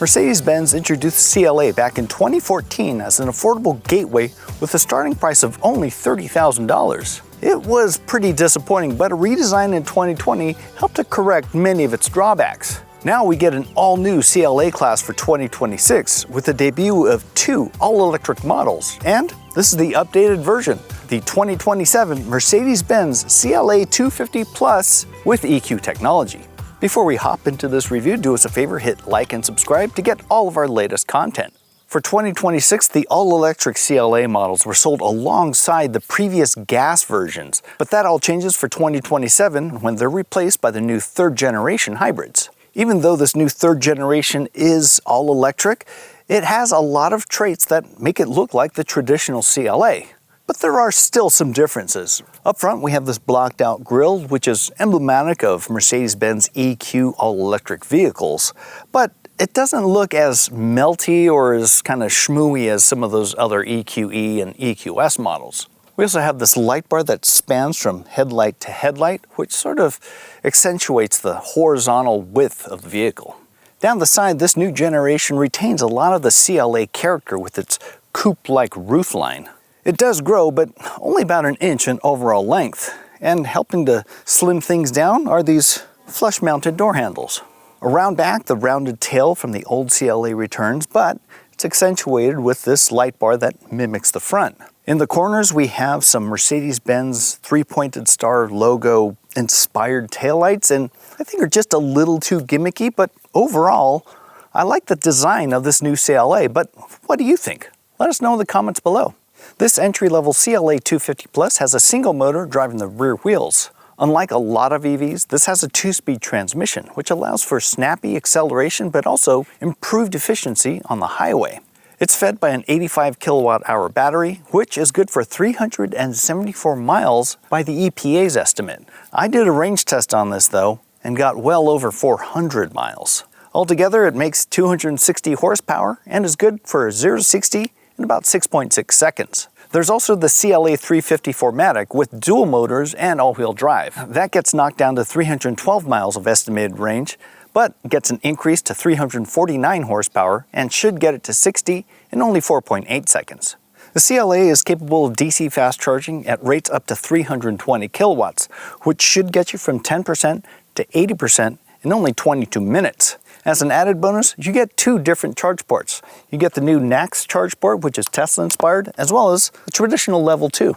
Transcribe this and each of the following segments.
Mercedes-Benz introduced CLA back in 2014 as an affordable gateway with a starting price of only $30,000. It was pretty disappointing, but a redesign in 2020 helped to correct many of its drawbacks. Now we get an all-new CLA class for 2026 with the debut of 2 all-electric models, and this is the updated version, the 2027 Mercedes-Benz CLA 250 Plus with EQ technology. Before we hop into this review, do us a favor, hit like and subscribe to get all of our latest content. For 2026, the all-electric CLA models were sold alongside the previous gas versions, but that all changes for 2027 when they're replaced by the new third-generation hybrids. Even though this new third generation is all-electric, it has a lot of traits that make it look like the traditional CLA. But there are still some differences. Up front, we have this blocked out grille, which is emblematic of Mercedes-Benz EQ all-electric vehicles, but it doesn't look as melty or as kind of schmooey as some of those other EQE and EQS models. We also have this light bar that spans from headlight to headlight, which sort of accentuates the horizontal width of the vehicle. Down the side, this new generation retains a lot of the CLA character with its coupe-like roofline. It does grow, but only about an inch in overall length, and helping to slim things down are these flush-mounted door handles. Around back, the rounded tail from the old CLA returns, but it's accentuated with this light bar that mimics the front. In the corners, we have some Mercedes-Benz three-pointed star logo inspired taillights, and I think are just a little too gimmicky, but overall, I like the design of this new CLA, but what do you think? Let us know in the comments below. This entry-level CLA 250 Plus has a single motor driving the rear wheels. Unlike a lot of EVs, this has a 2-speed transmission, which allows for snappy acceleration but also improved efficiency on the highway. It's fed by an 85 kilowatt-hour battery, which is good for 374 miles by the EPA's estimate. I did a range test on this though, and got well over 400 miles. Altogether, it makes 260 horsepower and is good for 0 to 60 in about 6.6 seconds. There's also the CLA 350 4MATIC with dual motors and all-wheel drive. That gets knocked down to 312 miles of estimated range, but gets an increase to 349 horsepower and should get it to 60 in only 4.8 seconds. The CLA is capable of DC fast charging at rates up to 320 kilowatts, which should get you from 10% to 80% in only 22 minutes. As an added bonus, you get 2 different charge ports. You get the new NACS charge port, which is Tesla inspired, as well as the traditional level 2.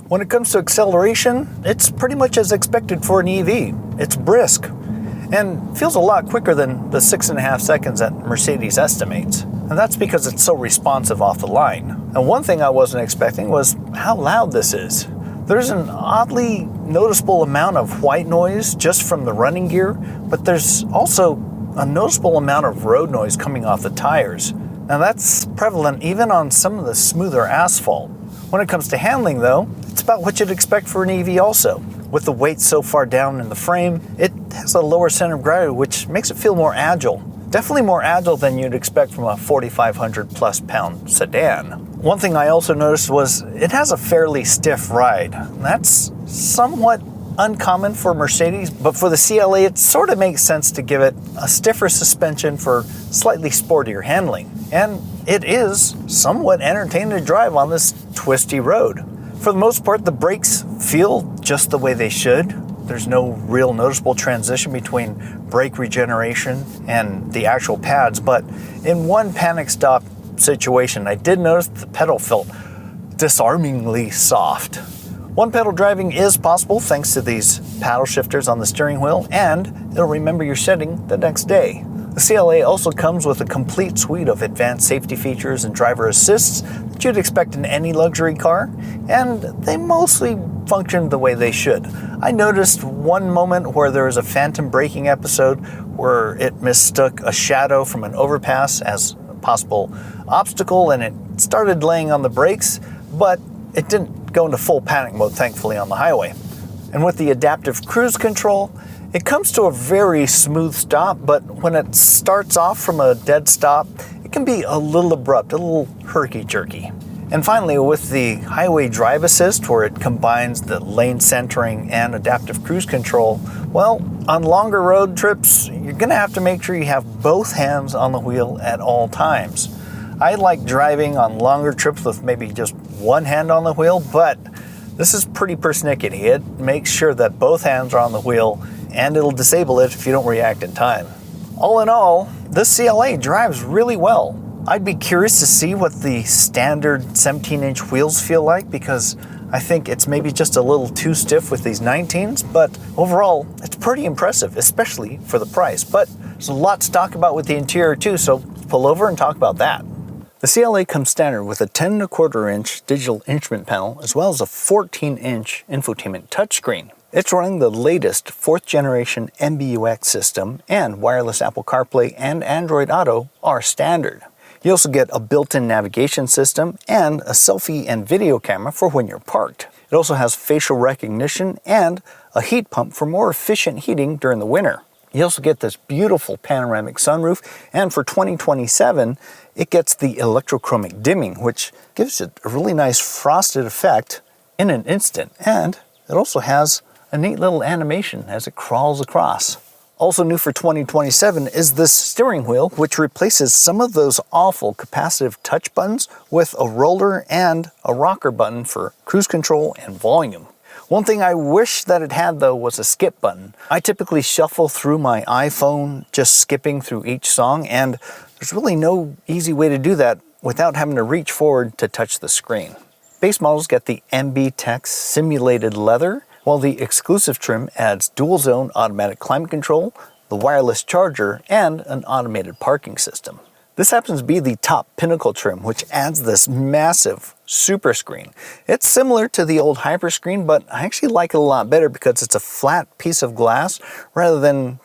When it comes to acceleration, it's pretty much as expected for an EV. It's brisk and feels a lot quicker than the 6.5 seconds that Mercedes estimates. And that's because it's so responsive off the line. And one thing I wasn't expecting was how loud this is. There's an oddly noticeable amount of white noise just from the running gear, but there's also a noticeable amount of road noise coming off the tires. Now that's prevalent even on some of the smoother asphalt. When it comes to handling though, it's about what you'd expect for an EV also. With the weight so far down in the frame, it has a lower center of gravity, which makes it feel more agile. Definitely more agile than you'd expect from a 4,500 plus pound sedan. One thing I also noticed was it has a fairly stiff ride. That's somewhat uncommon for Mercedes, but for the CLA, it sort of makes sense to give it a stiffer suspension for slightly sportier handling. And it is somewhat entertaining to drive on this twisty road. For the most part, the brakes feel just the way they should. There's no real noticeable transition between brake regeneration and the actual pads, but in one panic stop situation, I did notice the pedal felt disarmingly soft. One pedal driving is possible thanks to these paddle shifters on the steering wheel, and it'll remember your setting the next day. The CLA also comes with a complete suite of advanced safety features and driver assists that you'd expect in any luxury car, and they mostly function the way they should. I noticed one moment where there was a phantom braking episode where it mistook a shadow from an overpass as a possible obstacle and it started laying on the brakes, but it didn't go into full panic mode, thankfully, on the highway. And with the adaptive cruise control, it comes to a very smooth stop, but when it starts off from a dead stop, it can be a little abrupt, a little herky-jerky. And finally, with the highway drive assist, where it combines the lane centering and adaptive cruise control, Well, on longer road trips, you're gonna have to make sure you have both hands on the wheel at all times. I like driving on longer trips with maybe just one hand on the wheel, but this is pretty persnickety. It makes sure that both hands are on the wheel, and it'll disable it if you don't react in time. All in all, this CLA drives really well. I'd be curious to see what the standard 17-inch wheels feel like, because I think it's maybe just a little too stiff with these 19s, but overall, it's pretty impressive, especially for the price. But there's a lot to talk about with the interior too, so pull over and talk about that. The CLA comes standard with a 10.25-inch digital instrument panel, as well as a 14-inch infotainment touchscreen. It's running the latest 4th generation MBUX system, and wireless Apple CarPlay and Android Auto are standard. You also get a built-in navigation system and a selfie and video camera for when you're parked. It also has facial recognition and a heat pump for more efficient heating during the winter. You also get this beautiful panoramic sunroof, and for 2027, it gets the electrochromic dimming, which gives it a really nice frosted effect in an instant. And it also has a neat little animation as it crawls across. Also new for 2027 is this steering wheel, which replaces some of those awful capacitive touch buttons with a roller and a rocker button for cruise control and volume. One thing I wish that it had though was a skip button. I typically shuffle through my iPhone just skipping through each song, and there's really no easy way to do that without having to reach forward to touch the screen. Base models get the MB-Tex simulated leather, while the exclusive trim adds dual zone automatic climate control, the wireless charger, and an automated parking system. This happens to be the top Pinnacle trim, which adds this massive super screen. It's similar to the old Hyperscreen, but I actually like it a lot better because it's a flat piece of glass rather than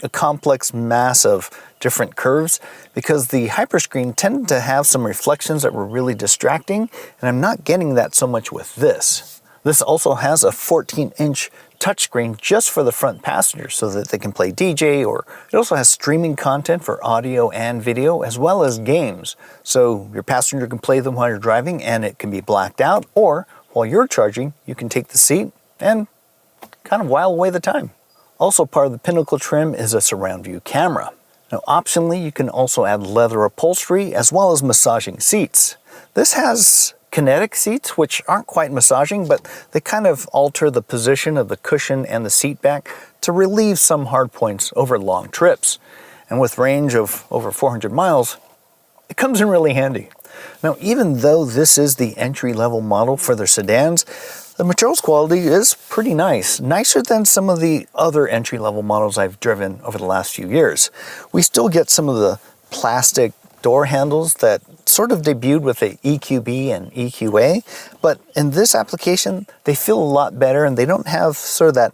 a complex mass of different curves, because the Hyperscreen tended to have some reflections that were really distracting, and I'm not getting that so much with this. This also has a 14-inch touchscreen just for the front passengers so that they can play DJ, or it also has streaming content for audio and video, as well as games. So your passenger can play them while you're driving and it can be blacked out, or while you're charging, you can take the seat and kind of while away the time. Also part of the Pinnacle trim is a surround view camera. Now optionally, you can also add leather upholstery as well as massaging seats. This has kinetic seats, which aren't quite massaging, but they kind of alter the position of the cushion and the seat back to relieve some hard points over long trips. And with range of over 400 miles, it comes in really handy. Now, even though this is the entry-level model for their sedans, the materials quality is pretty nice, nicer than some of the other entry-level models I've driven over the last few years. We still get some of the plastic door handles that sort of debuted with the EQB and EQA, but in this application, they feel a lot better and they don't have sort of that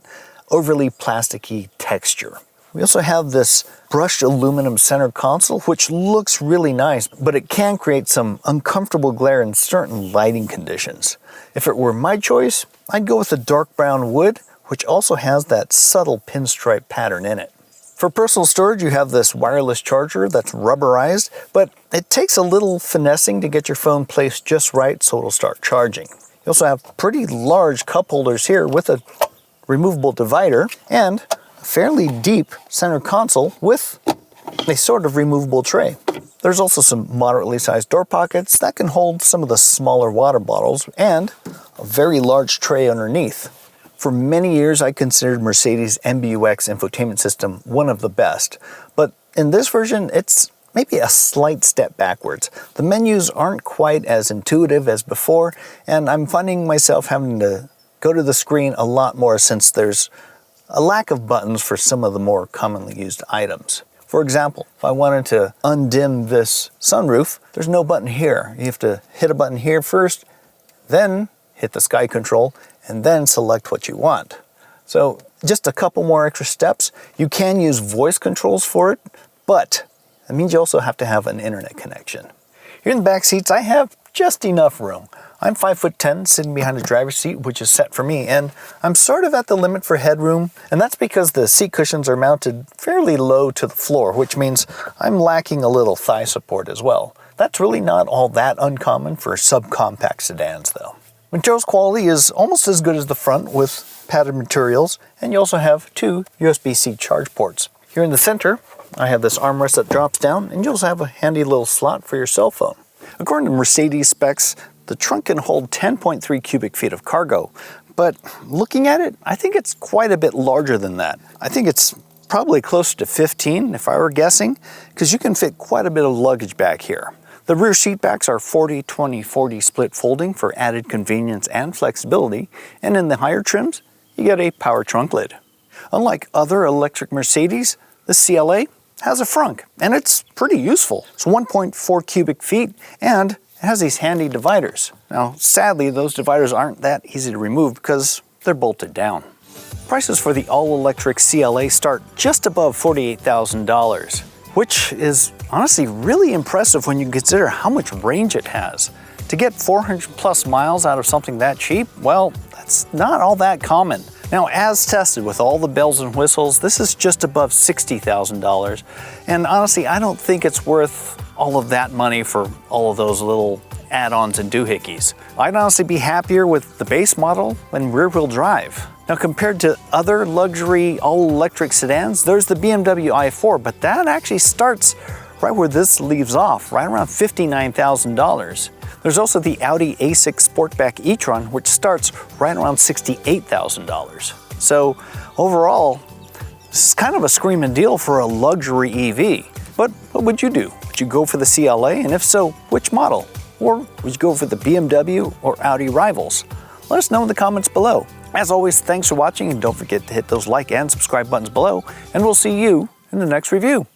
overly plasticky texture. We also have this brushed aluminum center console, which looks really nice, but it can create some uncomfortable glare in certain lighting conditions. If it were my choice, I'd go with the dark brown wood, which also has that subtle pinstripe pattern in it. For personal storage, you have this wireless charger that's rubberized, but it takes a little finessing to get your phone placed just right so it'll start charging. You also have pretty large cup holders here with a removable divider and a fairly deep center console with a sort of removable tray. There's also some moderately sized door pockets that can hold some of the smaller water bottles and a very large tray underneath. For many years, I considered Mercedes' MBUX infotainment system one of the best, but in this version, it's maybe a slight step backwards. The menus aren't quite as intuitive as before, and I'm finding myself having to go to the screen a lot more since there's a lack of buttons for some of the more commonly used items. For example, if I wanted to undim this sunroof, there's no button here. You have to hit a button here first, then hit the sky control, and then select what you want. So just a couple more extra steps. You can use voice controls for it, but that means you also have to have an internet connection. Here in the back seats, I have just enough room. I'm 5'10", sitting behind the driver's seat, which is set for me, and I'm sort of at the limit for headroom, and that's because the seat cushions are mounted fairly low to the floor, which means I'm lacking a little thigh support as well. That's really not all that uncommon for subcompact sedans, though. Materials quality is almost as good as the front with padded materials, and you also have 2 USB-C charge ports. Here in the center, I have this armrest that drops down, and you also have a handy little slot for your cell phone. According to Mercedes specs, the trunk can hold 10.3 cubic feet of cargo, but looking at it, I think it's quite a bit larger than that. I think it's probably closer to 15 if I were guessing, because you can fit quite a bit of luggage back here. The rear seat backs are 40-20-40 split folding for added convenience and flexibility, and in the higher trims, you get a power trunk lid. Unlike other electric Mercedes, the CLA has a frunk, and it's pretty useful. It's 1.4 cubic feet, and it has these handy dividers. Now, sadly, those dividers aren't that easy to remove because they're bolted down. Prices for the all-electric CLA start just above $48,000, which is honestly really impressive when you consider how much range it has. To get 400 plus miles out of something that cheap, well, that's not all that common. Now, as tested with all the bells and whistles, this is just above $60,000. And honestly, I don't think it's worth all of that money for all of those little add-ons and doohickeys. I'd honestly be happier with the base model and rear-wheel drive. Now, compared to other luxury all-electric sedans, there's the BMW i4, but that actually starts right where this leaves off, right around $59,000. There's also the Audi A6 Sportback e-tron, which starts right around $68,000. So overall, this is kind of a screaming deal for a luxury EV. But what would you do? Would you go for the CLA? And if so, which model? Or would you go for the BMW or Audi rivals? Let us know in the comments below. As always, thanks for watching, and don't forget to hit those like and subscribe buttons below, and we'll see you in the next review.